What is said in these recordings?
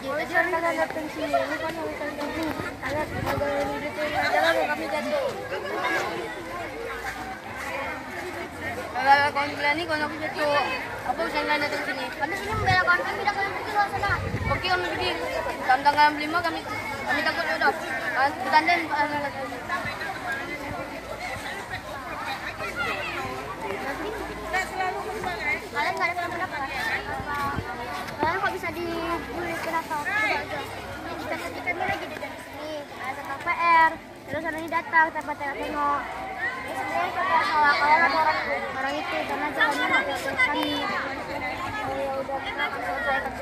Kalau kalian datang sini, ini kan yang kalian ganggu. Kalian agak ini itu jalan kami jatuh. Kalau kawan kalian ini kawan aku jatuh. Apa usaha kalian datang sini? Kami sini membela kawan kami, tidak kalian pergi luar sana. Oke, kami pergi. Tanggal 5 kami takut udah. Tandem kalian nggak ada kenapa-napa. Kalian kok bisa dibully kenapa? Kita kami lagi di sini, ada KPR, terus orang ini datang, tempat tengok. Sebenarnya kita salah kalian ada orang itu karena jalannya nggak ke kami. Ya udah kita akan selesaikan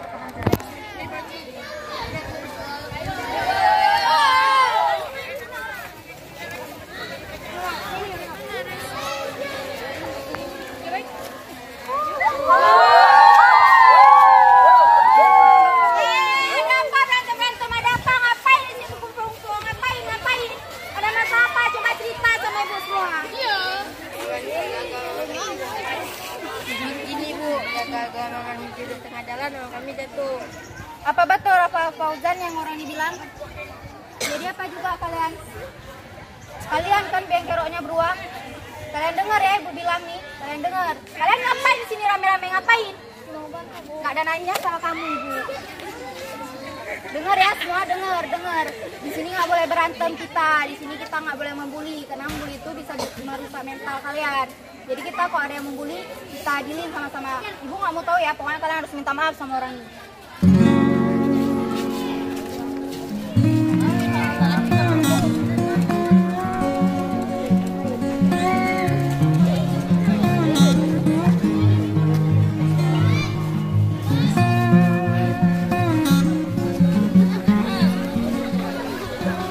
kami jatuh. Apa betul apa Fauzan yang orang dibilang? Jadi apa juga kalian? Kalian kan bengkeroknya beruang. Kalian dengar ya ibu bilang nih. Kalian dengar. Kalian ngapain di sini rame-rame ngapain? Nggak ada nanya sama kamu ibu. Dengar ya semua dengar. Di sini nggak boleh berantem kita. Di sini kita nggak boleh membuli karena membuli itu bisa merusak mental kalian. Jadi kita kalau ada yang membuli kita adilin sama-sama. Ibu nggak mau tahu ya, pokoknya kalian harus minta maaf sama orang ini.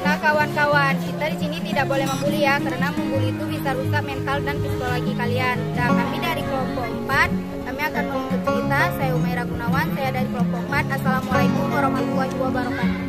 Nah kawan-kawan, kita di sini tidak boleh membuli ya, karena membuli itu bisa rusak mental dan psikologi kalian. Dan kami dari kelompok 4, kami akan menuntut cerita. Saya Umaira Gunawan, saya dari kelompok 4. Assalamualaikum warahmatullahi wabarakatuh.